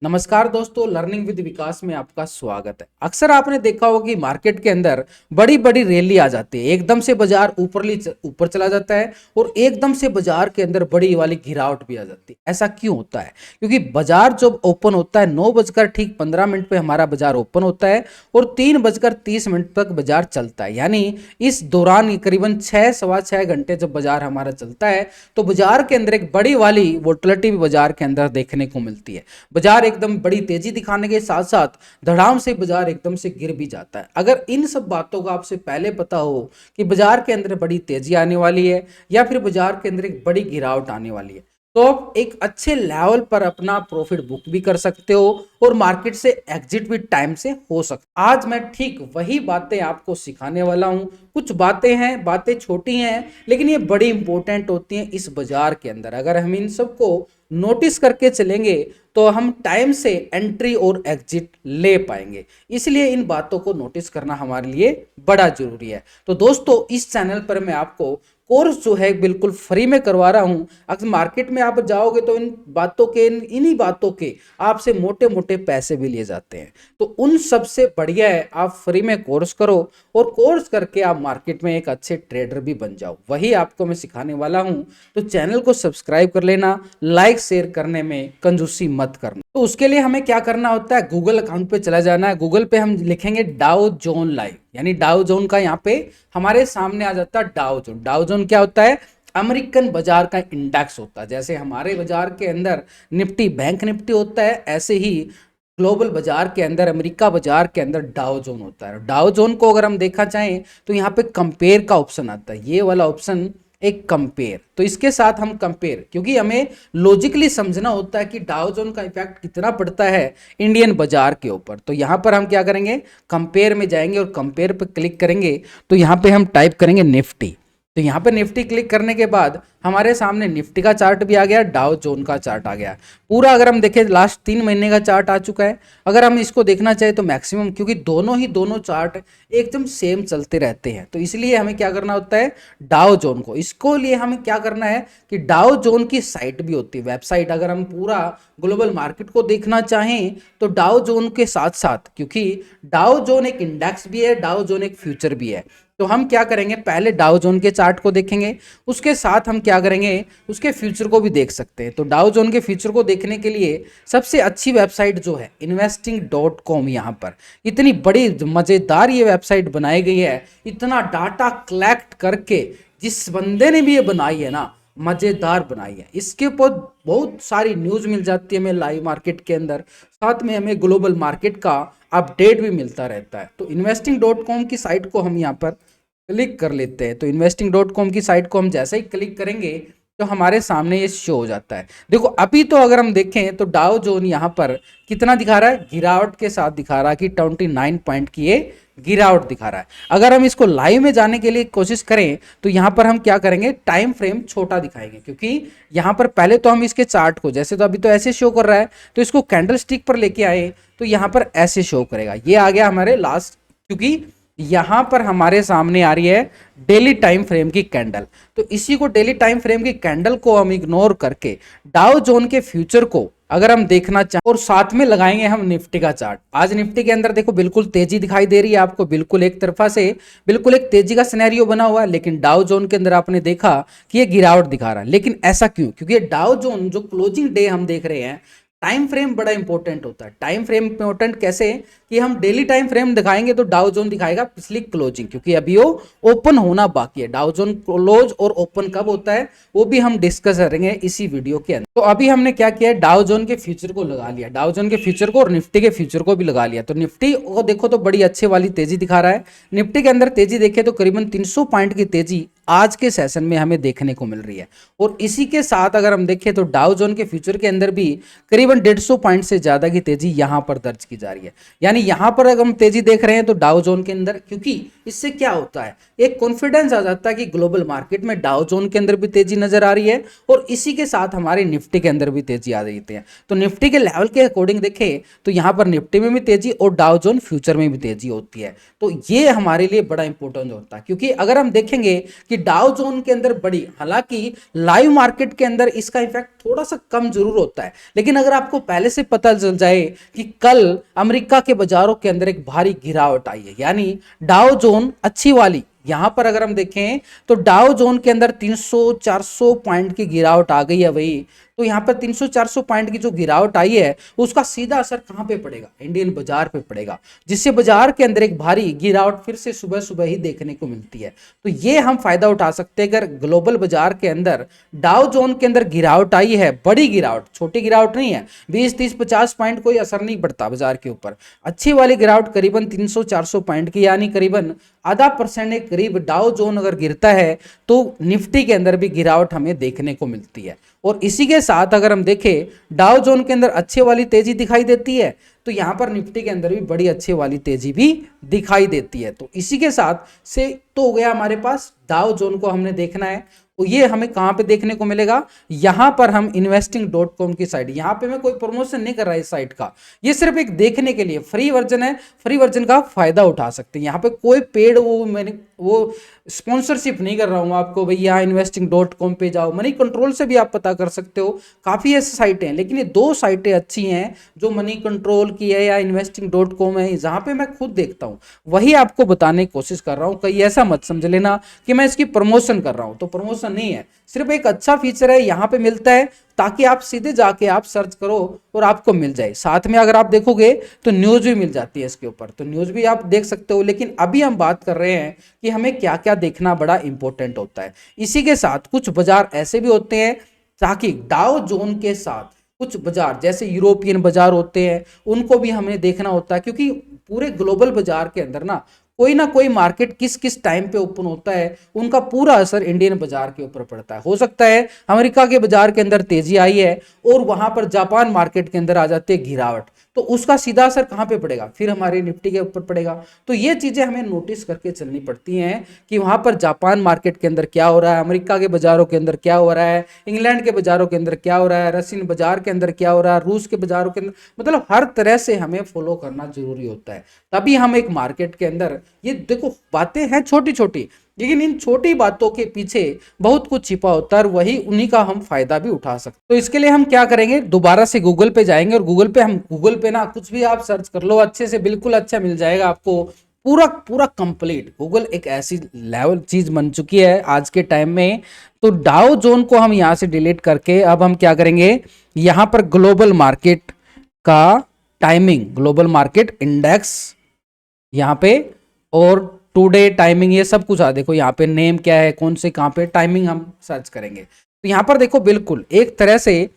नमस्कार दोस्तों, learning with विकास में आपका स्वागत है। अक्सर आपने देखा होगा कि मार्केट के अंदर बड़ी बड़ी रैली आ जाती है, एकदम से बाजार ऊपर चला जाता है और एकदम से बाजार के अंदर बड़ी वाली गिरावट भी आ जाती है। ऐसा क्यों होता है? क्योंकि बाजार जब ओपन होता है 9 बजकर ठीक 15 मिनट पे हमारा बाजार ओपन होता है और 3 बजकर 30 मिनट तक बाजार चलता है। यानी इस दौरान करीबन 6 सवा 6 घंटे जब बाजार हमारा चलता है तो बाजार के अंदर एक बड़ी वाली वोलेटिलिटी भी बाजार के अंदर देखने को मिलती है। बाजार एकदम बड़ी तेजी दिखाने के साथ साथ धड़ाम से बाजार एकदम से गिर भी जाता है। अगर इन सब बातों का आपसे पहले पता हो कि बाजार के अंदर बड़ी तेजी आने वाली है या फिर बाजार के अंदर एक बड़ी गिरावट आने वाली है, तो आप एक अच्छे लेवल पर अपना प्रॉफिट बुक भी कर सकते हो और मार्केट से एग्जिट भी टाइम से हो सकता। आज मैं ठीक वही बातें आपको सिखाने वाला हूं। कुछ बातें हैं, बातें छोटी हैं, लेकिन ये बड़ी इंपॉर्टेंट होती हैं इस बाजार के अंदर। अगर हम इन सबको नोटिस करके चलेंगे तो हम टाइम से एंट्री और एग्जिट ले पाएंगे। इसलिए इन बातों को नोटिस करना हमारे लिए बड़ा जरूरी है। तो दोस्तों, इस चैनल पर मैं आपको कोर्स जो है बिल्कुल फ्री में करवा रहा हूं। अगर मार्केट में आप जाओगे तो इन बातों के इन्हीं बातों के आपसे मोटे मोटे पैसे भी लिए जाते हैं। तो उन सबसे बढ़िया है आप फ्री में कोर्स करो और कोर्स करके आप मार्केट में एक अच्छे ट्रेडर भी बन जाओ। वही आपको मैं सिखाने वाला हूं। तो चैनल को सब्सक्राइब कर लेना, लाइक शेयर करने में कंजूसी मत करना। तो उसके लिए हमें क्या करना होता है, गूगल अकाउंट पे चला जाना है। गूगल पे हम लिखेंगे डाउ जोन लाइव, यानी डाउ जोन का यहाँ पे हमारे सामने आ जाता है डाउ जोन। डाउ जोन क्या होता है? अमेरिकन बाजार का इंडेक्स होता है। जैसे हमारे बाजार के अंदर निफ्टी बैंक निफ्टी होता है, ऐसे ही ग्लोबल बाजार के अंदर, अमेरिका बाजार के अंदर डाउ जोन होता है। डाउ जोन को अगर हम देखा चाहें तो यहाँ पे कंपेयर का ऑप्शन आता है, ये वाला ऑप्शन एक कंपेयर। तो इसके साथ हम कंपेयर, क्योंकि हमें लॉजिकली समझना होता है कि डाउ जोन का इफेक्ट कितना पड़ता है इंडियन बाजार के ऊपर। तो यहाँ पर हम क्या करेंगे, कंपेयर में जाएंगे और कंपेयर पर क्लिक करेंगे। तो यहाँ पे हम टाइप करेंगे निफ्टी। तो यहाँ पे निफ्टी क्लिक करने के बाद हमारे सामने निफ्टी का चार्ट भी आ गया, डाउ जोन का चार्ट आ गया पूरा। अगर हम देखें लास्ट 3 महीने का चार्ट आ चुका है। अगर हम इसको देखना चाहे तो मैक्सिमम, क्योंकि दोनों चार्ट एकदम सेम चलते रहते हैं, तो इसलिए हमें क्या करना होता है, डाउ जोन को, इसको लिए हमें क्या करना है कि डाउ जोन की साइट भी होती है, वेबसाइट। अगर हम पूरा ग्लोबल मार्केट को देखना चाहें तो डाउ जोन के साथ साथ, क्योंकि डाउ जोन एक इंडेक्स भी है, डाउ जोन एक फ्यूचर भी है, तो हम क्या करेंगे, पहले डाउ जोन के चार्ट को देखेंगे, उसके साथ हम क्या करेंगे, उसके फ्यूचर को भी देख सकते हैं। तो डाउ जोन के फ्यूचर को देखने के लिए सबसे अच्छी वेबसाइट जो है investing.com, यहाँ पर इतनी बड़ी मजेदार ये वेबसाइट बनाई गई है, इतना डाटा कलेक्ट करके जिस बंदे ने भी ये बनाई है ना, मजेदार बनाई है। इसके ऊपर बहुत सारी न्यूज मिल जाती है हमें लाइव मार्केट के अंदर, साथ में हमें ग्लोबल मार्केट का अपडेट भी मिलता रहता है। तो investing.com की साइट को हम यहाँ पर क्लिक कर लेते हैं। तो investing.com की साइट को हम जैसे ही क्लिक करेंगे तो हमारे सामने ये शो हो जाता है। देखो अभी तो अगर हम देखें तो डाउ जोन यहाँ पर कितना दिखा रहा है, गिरावट के साथ दिखा रहा है कि 29 पॉइंट की ये गिरावट दिखा रहा है। अगर हम इसको लाइव में जाने के लिए कोशिश करें तो यहाँ पर हम क्या करेंगे, टाइम फ्रेम छोटा दिखाएंगे, क्योंकि यहाँ पर पहले तो हम इसके चार्ट को, जैसे तो अभी तो ऐसे शो कर रहा है, तो इसको कैंडल स्टिक पर लेके आए तो यहाँ पर ऐसे शो करेगा। ये आ गया हमारे लास्ट, क्योंकि यहां पर हमारे सामने आ रही है डेली टाइम फ्रेम की कैंडल। तो इसी को, डेली टाइम फ्रेम की कैंडल को हम इग्नोर करके डाउ जोन के फ्यूचर को अगर हम देखना चाहें और साथ में लगाएंगे हम निफ्टी का चार्ट। आज निफ्टी के अंदर देखो बिल्कुल तेजी दिखाई दे रही है आपको, बिल्कुल एक तरफा से बिल्कुल एक तेजी का सिनेरियो बना हुआ है, लेकिन डाउ जोन के अंदर आपने देखा कि ये गिरावट दिखा रहा है। लेकिन ऐसा क्यों? क्योंकि डाउ जोन जो क्लोजिंग डे हम देख रहे हैं, टाइम फ्रेम बड़ा इंपॉर्टेंट होता है। टाइम फ्रेम इंपॉर्टेंट कैसे कि हम डेली टाइम फ्रेम दिखाएंगे तो डाउ जोन दिखाएगा पिछली क्लोजिंग, क्योंकि अभी वो ओपन होना बाकी है। डाउ जोन क्लोज और ओपन कब होता है वो भी हम डिस्कस करेंगे इसी वीडियो के अंदर। तो अभी हमने क्या किया, डाउ जोन के फ्यूचर को लगा लिया, डाउ जोन के फ्यूचर को और निफ्टी के फ्यूचर को भी लगा लिया। तो निफ्टी को देखो तो बड़ी अच्छे वाली तेजी दिखा रहा है। निफ्टी के अंदर तेजी देखे तो करीबन 300 पॉइंट की तेजी आज के सेशन में हमें देखने को मिल रही है। और इसी के साथ अगर हम देखें तो डाउ जोन के फ्यूचर के अंदर भी करीबन 150 पॉइंट से ज्यादा की तेजी यहां पर दर्ज की जा रही है। यानी यहां पर अगर हम तेजी देख रहे हैं तो डाउ जोन के अंदर, क्योंकि इससे क्या होता है, एक कॉन्फिडेंस आ जाता है कि ग्लोबल मार्केट में डाउ जोन के अंदर भी तेजी नजर आ रही है और इसी के साथ हमारे निफ्टी के अंदर भी तेजी आ रही है। तो निफ्टी के लेवल के अकॉर्डिंग देखें तो यहां पर निफ्टी में भी तेजी और डाउ जोन फ्यूचर में भी तेजी होती है। तो ये हमारे लिए बड़ा इंपॉर्टेंट होता है, क्योंकि अगर हम देखेंगे कि डाउ जोन के अंदर बढ़ी, हालांकि लाइव मार्केट के अंदर इसका इफेक्ट थोड़ा सा कम जरूर होता है, लेकिन अगर आपको पहले से पता चल जाए कि कल अमेरिका के बाजारों के अंदर एक भारी गिरावट आई है, यानी डाउ जोन अच्छी वाली, यहां पर अगर हम देखें तो डाउ जोन के अंदर 300-400 पॉइंट की गिरावट आ गई है वही, तो यहां पर 300-400 पॉइंट की जो गिरावट आई है उसका सीधा असर कहां पे पड़ेगा, इंडियन बाजार पे पड़ेगा, जिससे बाजार के अंदर एक भारी गिरावट फिर से सुबह सुबह ही देखने को मिलती है। तो ये हम फायदा उठा सकते हैं अगर ग्लोबल बाजार के अंदर डाउ जोन के अंदर गिरावट आई है, बड़ी गिरावट, छोटी गिरावट नहीं है, 20-30-50 पॉइंट कोई असर नहीं पड़ता बाजार के ऊपर, अच्छी वाली गिरावट करीबन 300-400 पॉइंट की, यानी करीबन ½ % के करीब डाउ जोन अगर गिरता है तो निफ्टी के अंदर भी गिरावट हमें देखने को मिलती है। और इसी के साथ अगर हम देखें डाउ जोन के अंदर अच्छे वाली तेजी दिखाई देती है तो यहां पर निफ्टी के अंदर भी बड़ी अच्छे वाली तेजी भी दिखाई देती है। तो इसी के साथ से तो हो गया हमारे पास, डाउ जोन को हमने देखना है, तो ये हमें कहां पे देखने को मिलेगा, यहां पर हम investing.com की साइट, यहां पे मैं कोई प्रमोशन नहीं कर रहा इस साइट का, ये सिर्फ एक देखने के लिए फ्री वर्जन है, फ्री वर्जन का फायदा उठा सकते हैं, यहां पे कोई पेड वो स्पॉन्सरशिप नहीं कर रहा हूं आपको भाई यहाँ investing.com पे जाओ, मनी कंट्रोल से भी आप पता कर सकते हो, काफी ऐसी साइटें हैं, लेकिन ये 2 साइटें अच्छी हैं जो मनी कंट्रोल की है या investing.com है, जहां पे मैं खुद देखता हूं वही आपको बताने की कोशिश कर रहा हूं, कहीं ऐसा मत समझ लेना कि मैं इसकी प्रमोशन कर रहा हूं, तो प्रमोशन नहीं है, सिर्फ एक अच्छा फीचर है, यहां पे मिलता है ताकि आप सीधे जाके आप सर्च करो और आपको मिल जाए। साथ में अगर आप देखोगे तो न्यूज भी मिल जाती है इसके ऊपर, तो न्यूज भी आप देख सकते हो, लेकिन अभी हम बात कर रहे हैं कि हमें क्या क्या देखना बड़ा इंपॉर्टेंट होता है। इसी के साथ कुछ बाजार ऐसे भी होते हैं ताकि डाउ जोन के साथ कुछ बाजार जैसे यूरोपियन बाजार होते हैं उनको भी हमें देखना होता है, क्योंकि पूरे ग्लोबल बाजार के अंदर ना कोई मार्केट किस किस टाइम पे ओपन होता है उनका पूरा असर इंडियन बाजार के ऊपर पड़ता है। हो सकता है अमेरिका के बाजार के अंदर तेजी आई है और वहां पर जापान मार्केट के अंदर आ जाती है गिरावट, तो उसका सीधा असर कहां पे पड़ेगा, फिर हमारे निफ्टी के ऊपर पड़ेगा। तो ये चीजें हमें नोटिस करके चलनी पड़ती हैं कि वहां पर जापान मार्केट के अंदर क्या हो रहा है, अमेरिका के बाजारों के अंदर क्या हो रहा है, इंग्लैंड के बाजारों के अंदर क्या हो रहा है, रशियन बाजार के अंदर क्या हो रहा है, रूस के बाजारों के अंदर, मतलब हर तरह से हमें फॉलो करना जरूरी होता है, तभी हम एक मार्केट के अंदर, ये देखो बातें हैं छोटी छोटी, लेकिन इन छोटी बातों के पीछे बहुत कुछ छिपा होता है और वही उन्हीं का हम फायदा भी उठा सकते हैं। तो इसके लिए हम क्या करेंगे, दोबारा से गूगल पे जाएंगे और गूगल पे ना कुछ भी आप सर्च कर लो, अच्छे से बिल्कुल अच्छा मिल जाएगा आपको, पूरा पूरा कंप्लीट। गूगल एक ऐसी लेवल चीज बन चुकी है आज के टाइम में। तो डाउ जोन को हम यहां से डिलीट करके अब हम क्या करेंगे, यहां पर ग्लोबल मार्केट का टाइमिंग, ग्लोबल मार्केट इंडेक्स यहां पे, और टुडे टाइमिंग, ये सब कुछ देखो यहाँ पे नेम क्या है, कौन से कहाँ पे टाइमिंग हम सर्च करेंगे। तो यहाँ पर देखो बिल्कुल एक तरह से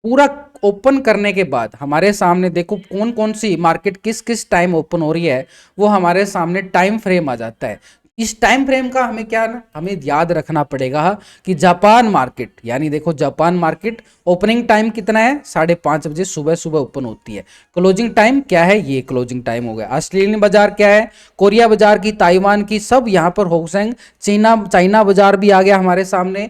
पूरा ओपन करने के बाद हमारे सामने देखो कौन कौन सी मार्केट किस किस टाइम ओपन हो रही है, वो हमारे सामने टाइम फ्रेम आ जाता है। इस टाइम फ्रेम का हमें क्या ना हमें याद रखना पड़ेगा कि जापान मार्केट, यानी देखो जापान मार्केट ओपनिंग टाइम कितना है, 5:30 बजे सुबह सुबह ओपन होती है। क्लोजिंग टाइम क्या है, ये क्लोजिंग टाइम हो गया। ऑस्ट्रेलियन बाजार क्या है, कोरिया बाजार की, ताइवान की, सब यहाँ पर होसेंग, चाइना बाजार भी आ गया हमारे सामने,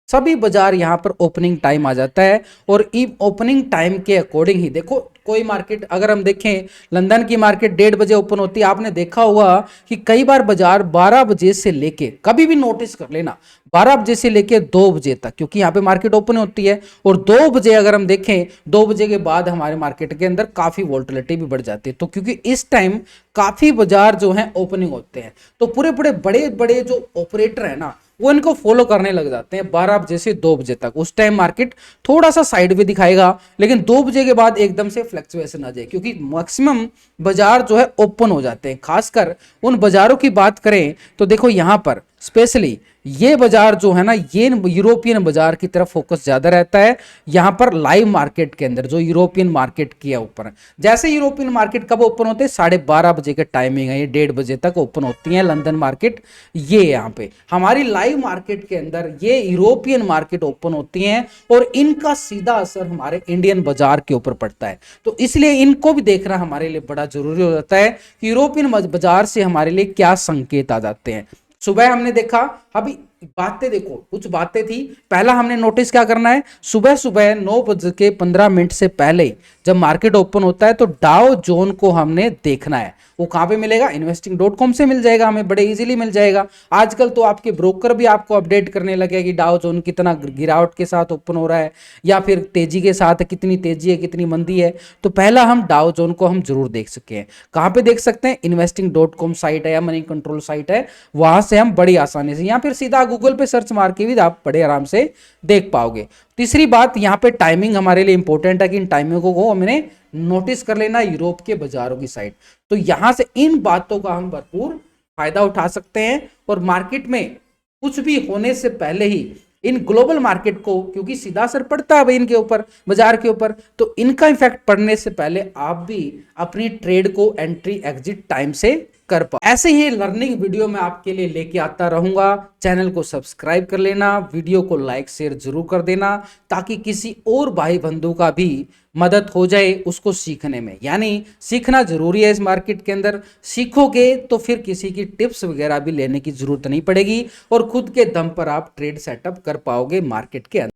सभी बाजार यहाँ पर ओपनिंग टाइम आ जाता है। और ओपनिंग टाइम के अकॉर्डिंग ही देखो कोई मार्केट अगर हम देखें, लंदन की मार्केट 1:30 बजे ओपन होती है, आपने देखा होगा कि कई बार बाजार 12 बजे से लेके, कभी भी नोटिस कर लेना 12 बजे से लेके 2 बजे तक, क्योंकि यहाँ पे मार्केट ओपन होती है, और 2 बजे अगर हम देखें 2 बजे के बाद हमारे मार्केट के अंदर काफी वोलेटिलिटी भी बढ़ जाती है। तो क्योंकि इस टाइम काफी बाजार जो है ओपनिंग होते हैं, तो पूरे बड़े बड़े जो ऑपरेटर है ना वो इनको फॉलो करने लग जाते हैं 12 बजे से 2 बजे तक। उस टाइम मार्केट थोड़ा सा साइड में दिखाएगा, लेकिन 2 बजे के बाद एकदम से फ्लक्चुएशन आ जाए, क्योंकि मैक्सिमम बाजार जो है ओपन हो जाते हैं। खासकर उन बाजारों की बात करें तो देखो यहां पर स्पेशली ये बाजार जो है ना, ये यूरोपियन बाजार की तरफ फोकस ज्यादा रहता है। यहां पर लाइव मार्केट के अंदर जो यूरोपियन मार्केट की है ऊपर, जैसे यूरोपियन मार्केट कब ओपन होते हैं, 12:30 बजे के टाइमिंग है, ये 1:30 बजे तक ओपन होती है लंदन मार्केट। ये यहाँ पे हमारी लाइव मार्केट के अंदर ये यूरोपियन मार्केट ओपन होती हैं, और इनका सीधा असर हमारे इंडियन बाजार के ऊपर पड़ता है। तो इसलिए इनको भी देखना हमारे लिए बड़ा जरूरी हो जाता है कि यूरोपियन बाजार से हमारे लिए क्या संकेत आ जाते हैं। सुबह हमने देखा, अभी बातें देखो, कुछ बातें थी। पहला हमने नोटिस क्या करना है, सुबह सुबह 9 बज के 15 मिनट से पहले जब मार्केट ओपन होता है तो डाउ जोन को हमने देखना है। वो कहां पे मिलेगा, investing.com से मिल जाएगा, हमें बड़े इजीली मिल जाएगा। आजकल तो आपके ब्रोकर भी आपको अपडेट करने लगे कि डाउ जोन कितना गिरावट के साथ ओपन हो रहा है या फिर तेजी के साथ, कितनी तेजी है कितनी मंदी है। तो पहला हम डाउ जोन को हम जरूर देख सके हैं। कहां पे देख सकते हैं, investing.com साइट है या मनी कंट्रोल साइट है, वहां से हम बड़ी आसानी से, या फिर सीधा गूगल पे सर्च मार के भी आप बड़े आराम से देख पाओगे। तीसरी बात, यहाँ पे टाइमिंग हमारे लिए इंपॉर्टेंट है कि इन टाइमिंगों को हमने नोटिस कर लेना यूरोप के बाजारों की साइड। तो यहां से इन बातों का हम भरपूर फायदा उठा सकते हैं और मार्केट में कुछ भी होने से पहले ही इन ग्लोबल मार्केट को, क्योंकि सीधा असर पड़ता है भाई इनके ऊपर, बाजार के ऊपर, तो इनका इफेक्ट पड़ने से पहले आप भी अपनी ट्रेड को एंट्री एग्जिट टाइम से कर पाओ। ऐसे ही लर्निंग वीडियो मैं आपके लिए लेके आता रहूंगा। चैनल को सब्सक्राइब कर लेना, वीडियो को लाइक शेयर जरूर कर देना, ताकि किसी और भाई बंधु का भी मदद हो जाए उसको सीखने में। यानी सीखना जरूरी है इस मार्केट के अंदर, सीखोगे तो फिर किसी की टिप्स वगैरह भी लेने की जरूरत नहीं पड़ेगी और खुद के दम पर आप ट्रेड सेटअप कर पाओगे मार्केट के अंदर।